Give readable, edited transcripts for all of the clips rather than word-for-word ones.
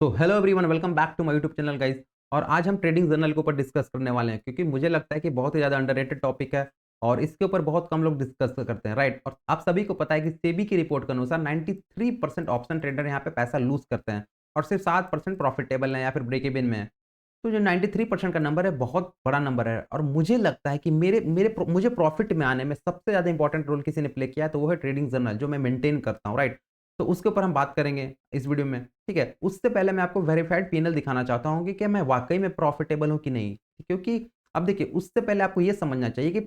तो hello everyone, welcome back to my YouTube channel guys. और आज हम ट्रेडिंग जर्नल के ऊपर डिस्कस करने वाले हैं, क्योंकि मुझे लगता है कि बहुत ही ज़्यादा अंडररेटेड टॉपिक है और इसके ऊपर बहुत कम लोग डिस्कस करते हैं, राइट। और आप सभी को पता है कि सेबी की रिपोर्ट के अनुसार 93% ऑप्शन ट्रेडर यहाँ पे पैसा लूज करते हैं और सिर्फ 7% प्रॉफिटेबल है या फिर ब्रेक इवन में है। तो जो 93% का नंबर है, बहुत बड़ा नंबर है। और मुझे लगता है कि मुझे प्रॉफिट में आने में सबसे ज़्यादा इंपॉर्टेंट रोल किसी ने प्ले किया है, तो वो है ट्रेडिंग जर्नल, जो मैं मेंटेन करता हूँ, राइट। तो उसके ऊपर हम बात करेंगे इस वीडियो में, ठीक है। उससे पहले मैं आपको वेरीफाइड पीएनएल दिखाना चाहता हूँ कि क्या मैं वाकई में प्रॉफिटेबल हूँ कि नहीं। क्योंकि अब देखिए, उससे पहले आपको ये समझना चाहिए कि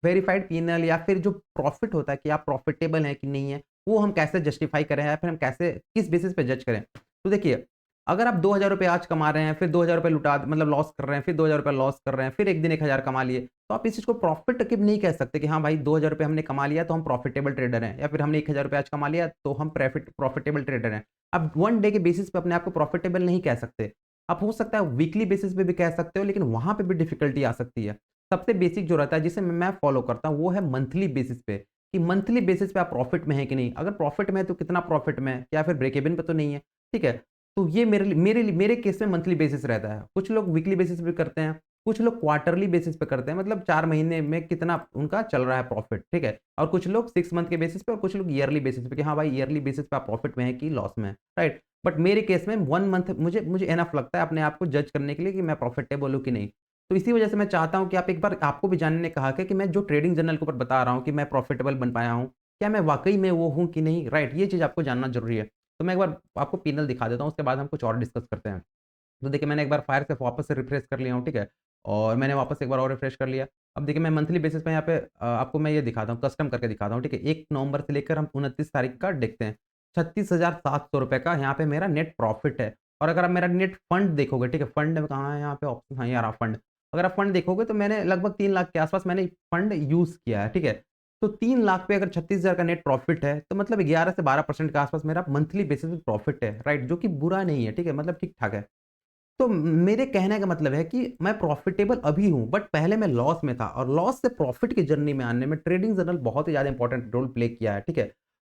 वेरीफाइड पीएनएल या फिर जो प्रॉफिट होता है कि आप प्रॉफिटेबल हैं कि नहीं है, वो हम कैसे जस्टिफाई करें या फिर हम कैसे किस बेसिस पे जज करें। तो देखिए, अगर आप 2000 रुपए आज कमा रहे हैं, फिर 2000 रुपए लुटा मतलब लॉस कर रहे हैं, फिर 2000 रुपए लॉस कर रहे हैं, फिर एक दिन 1000 कमा लिए, तो आप इस चीज़ को प्रॉफिट की नहीं कह सकते कि हाँ भाई, 2000 रुपए हमने कमा लिया तो हम प्रॉफिटेबल ट्रेडर हैं, या फिर हमने 1000 रुपए आज कमा लिया तो हम प्रॉफिटेबल ट्रेडर हैं। आप वन डे के बेसिस पे अपने आप को प्रॉफिटेबल नहीं कह सकते। आप हो सकता है वीकली बेसिस पे भी कह सकते हो, लेकिन वहाँ पे भी डिफिकल्टी आ सकती है। सबसे बेसिक जो रहता है, जिसे मैं फॉलो करता हूँ, वो है मंथली बेसिस पे, कि मंथली बेसिस पे आप प्रॉफिट में हैं कि नहीं। अगर प्रॉफिट में है तो कितना प्रॉफिट में है, या फिर ब्रेक इवन पे तो नहीं है, ठीक है। तो ये मेरे केस में मंथली बेसिस रहता है। कुछ लोग वीकली बेसिस पे करते हैं, कुछ लोग क्वार्टरली बेसिस पे करते हैं, मतलब 4 महीने में कितना उनका चल रहा है प्रॉफिट, ठीक है। और कुछ लोग 6 मंथ के बेसिस पे और कुछ लोग ईयरली बेसिस पे कि हाँ भाई, ईयरली बेसिस पे आप प्रॉफिट में हैं कि लॉस में हैं, राइट। बट मेरे केस में 1 मंथ मुझे मुझे एनफ लगता है अपने आप को जज करने के लिए कि मैं प्रॉफिटेबल हूँ कि नहीं। तो इसी वजह से मैं चाहता हूँ कि आप एक बार, आपको भी जानने ने कहा कि मैं जो ट्रेडिंग जर्नल के ऊपर बता रहा हूँ कि मैं प्रॉफिटेबल बन पाया हूँ, क्या मैं वाक़ई में वो हूँ कि नहीं, राइट? ये चीज़ आपको जानना ज़रूरी है। तो मैं एक बार आपको पैनल दिखा देता हूँ, उसके बाद हम कुछ और डिस्कस करते हैं। तो देखिए, मैंने एक बार फायर से वापस से रिफ्रेश कर लिया हूँ, ठीक है? और मैंने वापस से एक बार और रिफ्रेश कर लिया। अब देखिए, मैं मंथली बेसिस पे यहाँ पे आपको मैं ये दिखाता हूँ, कस्टम करके दिखाता हूँ, ठीक है? 1 नवंबर से लेकर हम 29 तारीख का देखते हैं। ₹36,700 का यहाँ पे मेरा नेट प्रॉफ़िट है। और अगर आप मेरा नेट फंड देखोगे, ठीक है? फंड में कहाँ है यहाँ पे ऑप्शन? हाँ, ये आ रहा फंड। अगर आप फंड देखोगे तो मैंने लगभग 3 लाख के आस-पास मैंने फंड यूज़ किया है, ठीक है? तो 3 लाख पे अगर 36,000 का नेट प्रॉफ़िट है, तो मतलब 11 से 12% के आस-पास मेरा मंथली बेसिस पे प्रॉफ़िट है, राइट? जो कि बुरा नहीं है, ठीक है? मतलब ठीक-ठाक है। तो मेरे कहने का मतलब है कि मैं प्रॉफ़िटेबल अभी हूँ, बट पहले मैं लॉस में था, और लॉस से प्रॉफ़िट की जर्नी में आने में ट्रेडिंग जर्नल बहुत ही ज़्यादा इंपॉर्टेंट रोल प्ले किया है, ठीक है?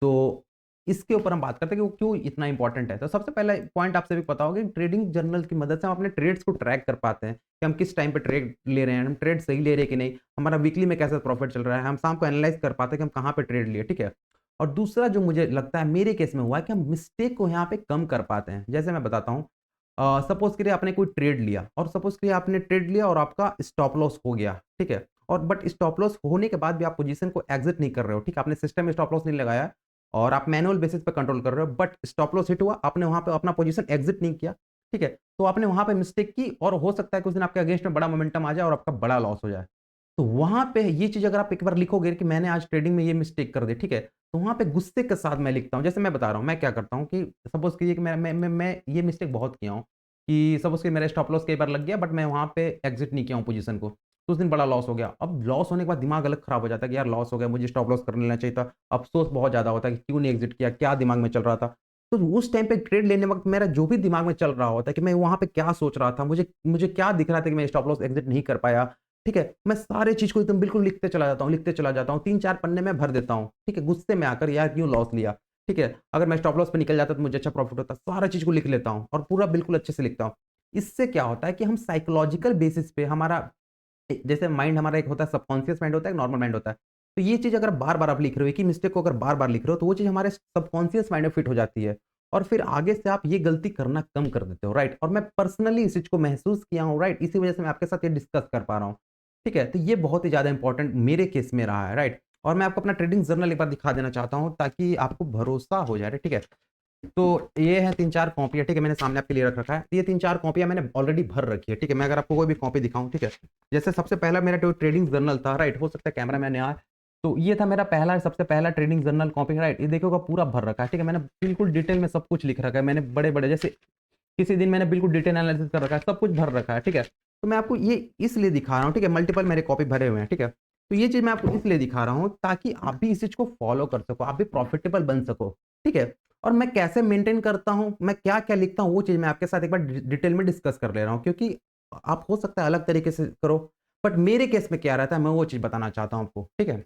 तो इसके ऊपर हम बात करते हैं कि वो क्यों इतना इंपॉर्टेंट है। तो सबसे पहला पॉइंट आप सभी को पता होगा कि ट्रेडिंग जर्नल की मदद से हम अपने ट्रेड्स को ट्रैक कर पाते हैं कि हम किस टाइम पे ट्रेड ले रहे हैं, हम ट्रेड सही ले रहे हैं कि नहीं, हमारा वीकली में कैसा प्रॉफ़िट चल रहा है, हम शाम को एनालाइज़ कर पाते हैं कि हम कहाँ पे ट्रेड लिए, ठीक है? और दूसरा जो मुझे लगता है मेरे केस में हुआ है कि हम मिस्टेक को यहाँ पे कम कर पाते हैं। जैसे मैं बताता हूँ, सपोज़ करिए आपने कोई ट्रेड लिया, और सपोज़ करिए आपने ट्रेड लिया और आपका स्टॉप लॉस हो गया, ठीक है? और बट स्टॉप लॉस होने के बाद भी आप पोज़ीशन को एग्ज़िट नहीं कर रहे हो, ठीक है? आपने सिस्टम में स्टॉप लॉस नहीं लगाया है और आप मैनुअल बेसिस पे कंट्रोल कर रहे हो, बट स्टॉप लॉस हिट हुआ, आपने वहाँ पे अपना पोज़ीशन एग्ज़िट नहीं किया, ठीक है? तो आपने वहाँ पे मिस्टेक की और हो सकता है कि उस दिन आपके अगेंस्ट में बड़ा मोमेंटम आ जाए और आपका बड़ा लॉस हो जाए। तो वहाँ पे ये चीज़ अगर आप एक बार लिखोगे कि मैंने आज ट्रेडिंग में ये मिस्टेक कर दी, ठीक है? तो वहाँ पे गुस्से के साथ मैं लिखता हूँ। जैसे मैं बता रहा हूँ, मैं क्या करता हूँ कि सपोज़ कीजिए कि मैं ये मिस्टेक बहुत किया हूँ कि सपोज़ कि मेरा स्टॉप लॉस कई बार लग गया, बट मैं वहाँ पे एग्ज़िट नहीं किया हूँ पोज़ीशन को। तो उस दिन बड़ा लॉस हो गया। अब लॉस होने के बाद दिमाग अलग खराब हो जाता है कि यार लॉस हो गया, मुझे स्टॉप लॉस कर लेना चाहिए था। अफ़सोस बहुत ज़्यादा होता है कि क्यों नहीं एग्ज़िट किया, क्या दिमाग में चल रहा था। तो उस टाइम पे ट्रेड लेने वक़्त मेरा जो भी दिमाग में चल रहा होता है कि मैं वहाँ पे क्या सोच रहा था, मुझे मुझे क्या दिख रहा था कि मैं स्टॉप लॉस एग्ज़िट नहीं कर पाया, ठीक है? मैं सारे चीज़ को एकदम बिल्कुल लिखते चला जाता हूँ, लिखते चला जाता हूँ। 3-4 पन्ने में भर देता हूँ, ठीक है? गुस्से में आकर, यार क्यों लॉस लिया, ठीक है? अगर मैं स्टॉप लॉस पे निकल जाता तो मुझे अच्छा प्रॉफ़िट होता। सारा चीज़ को लिख लेता हूँ और पूरा बिल्कुल अच्छे से लिखता हूँ। इससे क्या होता है कि हम साइकोलॉजिकल बेसिस पे हमारा जैसे माइंड हमारा एक होता है, सबकॉन्शियस माइंड होता है, एक नॉर्मल माइंड होता है। तो ये चीज़ अगर बार-बार आप लिख रहे हो, एक ही मिस्टेक को अगर बार-बार लिख रहे हो, तो वो चीज़ हमारे सबकॉन्शियस माइंड में फिट हो जाती है और फिर आगे से आप ये गलती करना कम कर देते हो, राइट? और मैं पर्सनली इस चीज़ को महसूस किया हूँ, राइट? इसी वजह से मैं आपके साथ ये डिस्कस कर पा रहा हूँ, ठीक है? तो ये बहुत ही ज़्यादा इंपॉर्टेंट मेरे केस में रहा है, राइट? और मैं आपको अपना ट्रेडिंग जर्नल एक बार दिखा देना चाहता हूँ ताकि आपको भरोसा हो जाए, ठीक है? तो ये है 3-4 कॉपियाँ, ठीक है? मैंने सामने आपके लिए रख रखा है। ये 3-4 कॉपियाँ मैंने ऑलरेडी भर रखी है, ठीक है? मैं अगर आपको कोई भी कॉपी दिखाऊँ, ठीक है? जैसे सबसे पहला मेरा जो ट्रेडिंग जर्नल था, राइट? हो सकता है कैमरा मैन यहाँ, तो ये था मेरा पहला, सबसे पहला ट्रेडिंग जर्नल कॉपी, राइट? ये देखिएगा पूरा भर रखा है, ठीक है? मैंने बिल्कुल डिटेल में सब कुछ लिख रखा है। मैंने बड़े-बड़े, जैसे किसी दिन मैंने बिल्कुल डिटेल एनालिसिस कर रखा है, सब कुछ भर रखा है, ठीक है? तो मैं आपको ये इसलिए दिखा रहा हूँ, ठीक है? मल्टीपल मेरे कॉपी भरे हुए हैं, ठीक है? तो ये चीज़ मैं आपको इसलिए दिखा रहा हूँ ताकि आप भी इस चीज़ को फ़ॉलो कर सको, आप भी प्रॉफ़िटेबल बन सको, ठीक है? और मैं कैसे मेंटेन करता हूँ, मैं क्या-क्या लिखता हूँ, वो चीज़ मैं आपके साथ एक बार डिटेल में डिस्कस कर ले रहा हूँ, क्योंकि आप हो सकता है अलग तरीके से करो, बट मेरे केस में क्या रहता है, मैं वो चीज़ बताना चाहता हूँ आपको, ठीक है?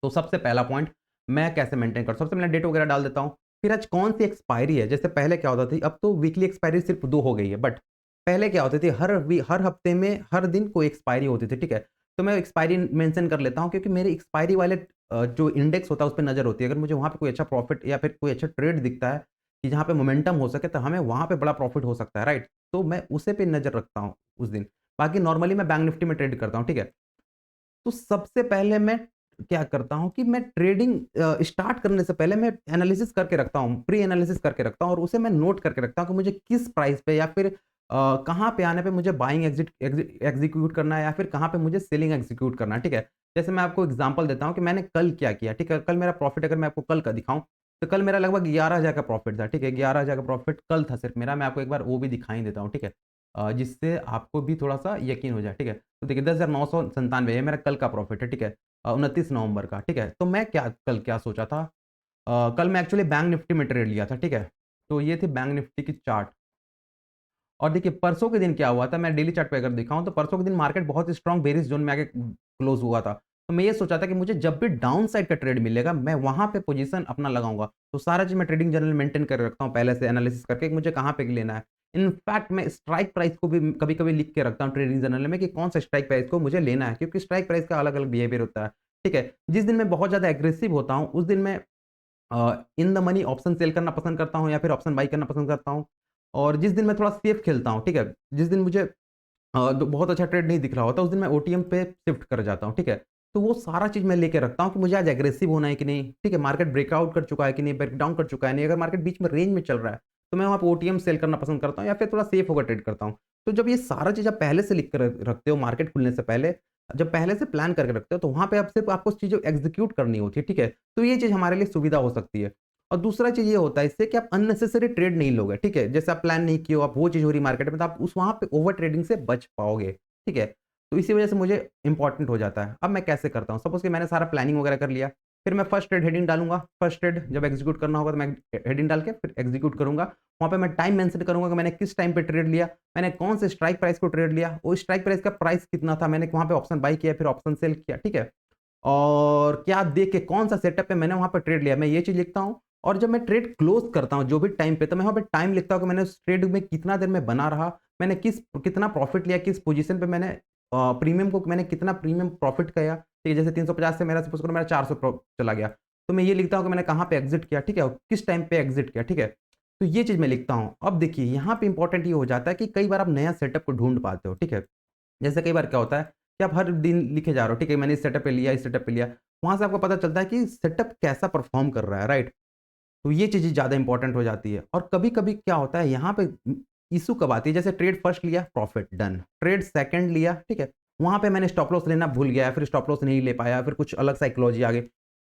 तो सबसे पहला पॉइंट, मैं कैसे मेंटेन सबसे पहले डेट वगैरह डाल देता हूँ। फिर आज कौन सी एक्सपायरी है। जैसे पहले क्या होता थी, अब तो वीकली एक्सपायरी सिर्फ 2 हो गई है, बट पहले क्या होती थी, हर हफ्ते में हर दिन कोई एक्सपायरी होती थी, ठीक है? तो मैं एक्सपायरी मेंशन कर लेता हूँ क्योंकि मेरे एक्सपायरी वाले जो इंडेक्स होता है उस पे नज़र होती है। अगर मुझे वहाँ पे कोई अच्छा प्रॉफ़िट या फिर कोई अच्छा ट्रेड दिखता है कि जहाँ पे मोमेंटम हो सके, तो हमें वहाँ पे बड़ा प्रॉफ़िट हो सकता है, राइट? तो मैं उसे पे नज़र रखता हूँ उस दिन। बाकी नॉर्मली मैं बैंक निफ्टी में ट्रेड करता हूँ, ठीक है? तो सबसे पहले मैं क्या करता हूँ कि मैं ट्रेडिंग स्टार्ट करने से पहले मैं एनालिसिस करके रखता हूँ, प्री एनालिसिस करके रखता हूँ और उसे मैं नोट करके रखता हूँ कि मुझे किस प्राइस पे या फिर कहाँ पे आने पे मुझे बाइंग एग्जीक्यूट करना है या फिर कहाँ पे मुझे सेलिंग एग्जीक्यूट करना है, ठीक है? जैसे मैं आपको एग्जांपल देता हूँ कि मैंने कल क्या किया, ठीक है? कल मेरा प्रॉफिट अगर मैं आपको कल का दिखाऊँ, तो कल मेरा लगभग 11,000 का प्रॉफिट था, ठीक है? 11,000 का प्रॉफिट कल था सिर्फ मेरा, मैं आपको एक बार वो भी दिखा ही देता हूँ, ठीक है? जिससे आपको भी थोड़ा-सा यकीन हो जाए, ठीक है? तो देखिए 10,997 ये मेरा कल का प्रॉफिट है, ठीक है? 29 नवंबर का, ठीक है? तो मैं कल क्या सोचा था, कल मैं एक्चुअली बैंक निफ्टी में ट्रेड लिया था, ठीक है? तो ये थी बैंक निफ्टी की चार्ट। और देखिए परसों के दिन क्या हुआ था, मैं डेली चार्ट पे अगर दिखाऊँ तो परसों के दिन मार्केट बहुत स्ट्रॉन्ग बेरिश ज़ोन में आके क्लोज़ हुआ था। तो मैं ये सोचा था कि मुझे जब भी डाउन साइड का ट्रेड मिलेगा, मैं वहाँ पे पोज़ीशन अपना लगाऊँगा। तो सारा चीज़ मैं ट्रेडिंग जर्नल मेंटेन करके रखता हूँ पहले से एनालिसिस करके कि मुझे कहाँ पे लेना है। इनफैक्ट मैं स्ट्राइक प्राइस को भी कभी-कभी लिख के रखता हूँ ट्रेडिंग जर्नल में कि कौन-सा स्ट्राइक प्राइस को मुझे लेना है, क्योंकि स्ट्राइक प्राइस का अलग-अलग बिहेवियर होता है। ठीक है? जिस दिन मैं बहुत ज़्यादा एग्रेसिव होता हूँ, उस दिन मैं in the money option sell करना पसंद करता हूँ या फिर ऑप्शन बाय करना पसंद करता हूँ। और जिस दिन मैं थोड़ा सेफ खेलता हूँ, ठीक है? जिस दिन मुझे तो बहुत अच्छा ट्रेड नहीं दिख रहा होता, उस दिन मैं ओटीएम पे शिफ्ट कर जाता हूँ, ठीक है? तो वो सारा चीज़ मैं लेके रखता हूँ कि मुझे आज एग्रेसिव होना है कि नहीं, ठीक है? मार्केट ब्रेकआउट कर चुका है कि नहीं, ब्रेकडाउन कर चुका है नहीं, अगर मार्केट बीच में रेंज में चल रहा है, तो मैं वहाँ पे ओटीएम सेल करना पसंद करता हूँ या फिर थोड़ा सेफ होकर ट्रेड करता हूँ। तो जब ये सारा चीज़ आप पहले से लिख कर रखते हो मार्केट खुलने से पहले, जब पहले से प्लान करके रखते हो, तो वहाँ पे आप सिर्फ़ आपको चीज़ें एग्ज़ीक्यूट करनी होती है, ठीक है? तो ये चीज़ हमारे लिए सुविधा हो सकती है। और दूसरा चीज़ ये होता है इससे कि आप अननेसेसरी ट्रेड नहीं लोगे, ठीक है? जैसे आप प्लान नहीं किए हो, आप वो चीज़ हो रही है मार्केट में, तो आप उस वहाँ पे ओवर ट्रेडिंग से बच पाओगे, ठीक है? तो इसी वजह से मुझे इम्पोर्टेंट हो जाता है। अब मैं कैसे करता हूँ? सपोज़ कि मैंने सारा प्लानिंग वगैरह कर लिया, फिर मैं फर्स्ट ट्रेड हेडिंग डालूँगा, फर्स्ट ट्रेड जब एग्ज़ीक्यूट करना होगा तो मैं हेडिंग डाल के फिर एग्ज़ीक्यूट करूँगा। वहाँ पे मैं टाइम मेंशन करूँगा कि मैंने किस टाइम पे ट्रेड लिया, मैंने कौन से स्ट्राइक प्राइस को ट्रेड लिया, वो स्ट्राइक प्राइस का प्राइस कितना था, मैंने वहाँ पे ऑप्शन बाय किया, फिर ऑप्शन सेल किया, ठीक है? और क्या देख के कौन-सा सेटअप पे मैंने वहाँ पे ट्रेड लिया, मैं ये चीज़ लिखता हूँ। और जब मैं ट्रेड क्लोज़ करता हूँ, जो भी टाइम पे, तो मैं वहाँ पे टाइम लिखता हूँ कि मैंने उस ट्रेड में कितना देर में बना रहा, मैंने कितना प्रॉफ़िट लिया, किस पोज़ीशन पे मैंने प्रीमियम को मैंने कितना प्रीमियम प्रॉफ़िट किया, ठीक है? जैसे 350 से मेरा सपोज़ करो मेरा 400 चला गया, तो मैं ये लिखता हूँ कि मैंने कहाँ पे एग्ज़िट किया, ठीक है? और किस टाइम पे एग्ज़िट किया, ठीक है? तो ये चीज़ मैं लिखता हूँ। अब देखिए यहाँ पे इम्पोर्टेंट ये हो जाता है कि कई बार आप नया सेटअप को ढूँढ पाते हो, ठीक है? जैसे कई बार क्या होता है कि आप हर दिन लिखे जा रहे हो, ठीक है, मैंने इस सेटअप पे लिया, इस सेटअप पे लिया। वहाँ से आपको पता चलता है कि सेटअप कैसा परफ़ॉर्म कर रहा है, राइट? तो ये चीज़ें ज़्यादा इम्पोर्टेंट हो जाती है। और कभी-कभी क्या होता है यहाँ पे इश्यू कब आती है, जैसे ट्रेड फर्स्ट लिया, प्रॉफ़िट डन। ट्रेड सेकंड लिया, ठीक है? वहाँ पे मैंने स्टॉप लॉस लेना भूल गया, फिर स्टॉप लॉस नहीं ले पाया, फिर कुछ अलग साइकोलॉजी आ गई।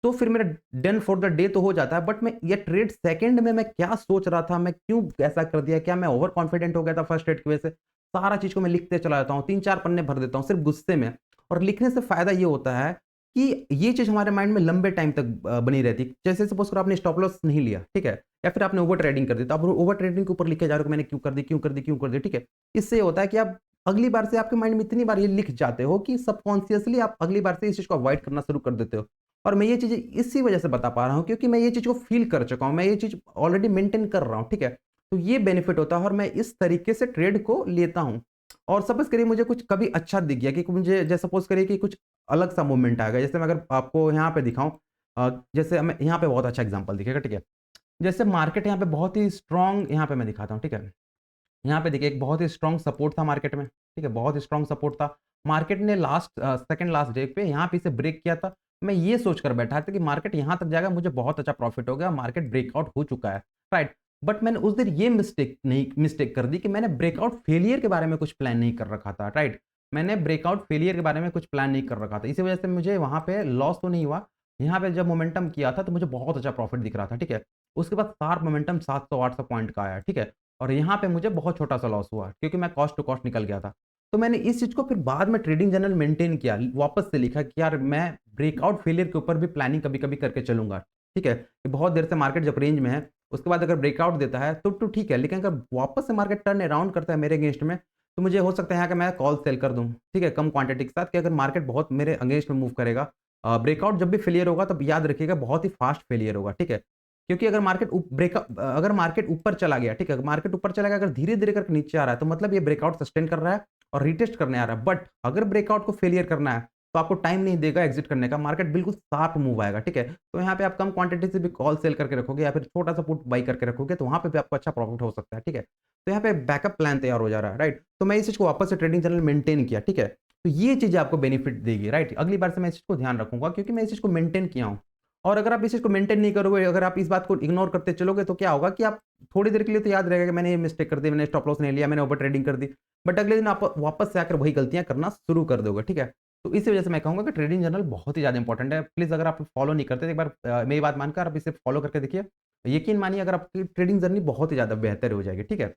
तो फिर मेरा डन फॉर द डे तो हो जाता है, बट मैं ये ट्रेड सेकंड में मैं क्या सोच रहा था, मैं क्यों ऐसा कर दिया, क्या मैं ओवर कॉन्फिडेंट हो गया था फर्स्ट ट्रेड की वजह से? सारा चीज़ को मैं लिखते चला जाता हूँ, 3-4 पन्ने भर देता हूँ सिर्फ़ गुस्से में। और लिखने से फ़ायदा ये होता है कि ये चीज़ हमारे माइंड में लंबे टाइम तक बनी रहती है। जैसे सपोज़ करो आपने स्टॉप लॉस नहीं लिया, ठीक है? या फिर आपने ओवर ट्रेडिंग कर दी, तो आप ओवर ट्रेडिंग के ऊपर लिखे जा रहे हो कि मैंने क्यों कर दी, क्यों कर दी, क्यों कर दी, ठीक है? इससे ये होता है कि आप अगली बार से आपके माइंड में इतनी बार ये लिख जाते हो कि सबकॉन्शियसली आप अगली बार से इस चीज़ को अवॉइड करना शुरू कर देते हो। और मैं ये चीज़ें इसी वजह से बता पा रहा हूँ क्योंकि मैं ये चीज़ को फ़ील कर चुका हूँ, मैं ये चीज़ ऑलरेडी मेंटेन कर रहा हूँ, ठीक है? तो ये बेनिफिट होता है और मैं इस तरीके से ट्रेड को लेता हूँ। और सपोज़ करिए मुझे कुछ कभी अच्छा दिख गया कि मुझे जैसे सपोज़ करिए कि कुछ अलग सा मूवमेंट आ गया, जैसे मैं अगर आपको यहाँ पे दिखाऊँ जैसे हमें यहाँ पे बहुत अच्छा एग्ज़ाम्पल दिखेगा, ठीक है? जैसे मार्केट यहाँ पे बहुत ही स्ट्रॉन्ग यहाँ पे मैं दिखाता हूँ, ठीक है? यहाँ पे देखिए एक बहुत ही स्ट्रॉन्ग सपोर्ट था मार्केट में, ठीक है? बहुत ही स्ट्रॉन्ग सपोर्ट था। मार्केट ने सेकंड लास्ट डे पे यहाँ पे इसे ब्रेक किया था। मैं ये सोचकर बैठा था कि मार्केट यहाँ तक जाएगा, मुझे बहुत अच्छा प्रॉफिट हो गया, मार्केट ब्रेकआउट हो चुका है, राइट? बट मैंने उस दिन ये मिस्टेक कर दी कि मैंने ब्रेकआउट फेलियर के बारे में कुछ प्लान नहीं कर रखा था, राइट? मैंने ब्रेकआउट फेलियर के बारे में कुछ प्लान नहीं कर रखा था। इसी वजह से मुझे वहाँ पे लॉस तो नहीं हुआ। यहाँ पे जब मोमेंटम किया था तो मुझे बहुत अच्छा प्रॉफिट दिख रहा था, ठीक है? उसके बाद शार्प मोमेंटम 700-800 पॉइंट का आया, ठीक है? और यहाँ पे मुझे बहुत छोटा-सा लॉस हुआ क्योंकि मैं कॉस्ट टू कॉस्ट निकल गया था। तो मैंने इस चीज़ को फिर बाद में ट्रेडिंग जर्नल मेंटेन किया, वापस से लिखा कि यार मैं ब्रेकआउट फेलियर के ऊपर भी प्लानिंग कभी-कभी करके चलूँगा, ठीक है? कि बहुत देर से मार्केट जब रेंज में है, उसके बाद अगर ब्रेकआउट देता है तो ठीक है, लेकिन अगर वापस से मार्केट टर्न अराउंड करता है मेरे अगेंस्ट में, तो मुझे हो सकता है यहाँ कि मैं कॉल सेल कर दूँ, ठीक है? कम क्वांटिटी के साथ कि अगर मार्केट बहुत मेरे अगेंस्ट में मूव करेगा ब्रेकआउट जब भी फेलियर होगा तब याद रखिएगा बहुत ही फास्ट फेलियर होगा, ठीक है? क्योंकि अगर मार्केट ऊपर चला गया, ठीक है, मार्केट ऊपर चला गया, अगर धीरे-धीरे करके नीचे आ रहा है, तो मतलब ये ब्रेकआउट सस्टेन कर रहा है और रीटेस्ट करने आ रहा है। बट अगर ब्रेकआउट को फेलियर करना है, तो आपको टाइम नहीं देगा एग्ज़िट करने का, मार्केट बिल्कुल शार्प मूव आएगा, ठीक है? तो यहाँ पे आप कम क्वांटिटी से भी कॉल सेल करके रखोगे या फिर छोटा-सा पुट बाय करके रखोगे, तो वहाँ पे भी आपको अच्छा प्रॉफिट हो सकता है, ठीक है? तो यहाँ पे बैकअप प्लान तैयार हो जा रहा है, राइट? तो मैं इस चीज़ को वापस से ट्रेडिंग चैनल मेंटेन किया, ठीक है? तो ये चीज़ें आपको बेनिफिट देगी, राइट? अगली बार से मैं इस चीज़ को ध्यान रखूँगा क्योंकि मैं इस चीज़ को मेंटेन किया हूँ। और अगर आप इस चीज़ को मेंटेन नहीं करोगे, अगर आप इस बात को इग्नोर करते चलोगे, तो क्या होगा कि आप थोड़ी देर के लिए तो याद रहेगा कि मैंने ये मिस्टेक कर दी, मैंने स्टॉप लॉस नहीं लिया, मैंने ओवर ट्रेडिंग कर दी। बट अगले दिन आप वापस से आकर वही गलतियाँ करना शुरू कर दोगे, ठीक है? तो इसी वजह से मैं कहूँगा कि ट्रेडिंग जर्नल बहुत ही ज़्यादा इंपॉर्टेंट है। प्लीज़ अगर आप फॉलो नहीं करते, तो एक बार मेरी बात मानकर आप इसे फॉलो करके देखिए। यकीन मानिए अगर आपकी ट्रेडिंग जर्नी बहुत ही ज़्यादा बेहतर हो जाएगी, ठीक है?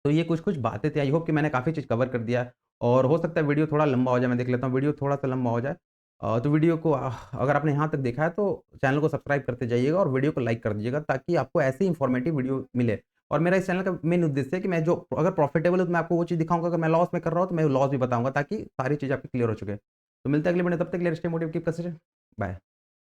तो ये कुछ-कुछ बातें थी, आई होप कि मैंने काफ़ी चीज़ कवर कर दिया है और हो सकता है वीडियो थोड़ा लंबा हो जाए, मैं देख लेता हूँ वीडियो थोड़ा-सा लंबा हो जाए। तो वीडियो को अगर आपने यहाँ तक देखा है तो चैनल को सब्सक्राइब करते जाइएगा और वीडियो को लाइक कर दीजिएगा ताकि आपको ऐसे ही इन्फॉर्मेटिव वीडियो मिले। और मेरा इस चैनल का मेन उद्देश्य है कि मैं जो अगर प्रॉफिटेबल है तो मैं आपको वो चीज़ दिखाऊँगा, अगर मैं लॉस में कर रहा हूँ तो मैं लॉस भी बताऊँगा ताकि सारी चीज़ आपकी क्लियर हो चुके। तो मिलते हैं अगले वीडियो, तब तक के लिए stay motive, keep consistent, bye.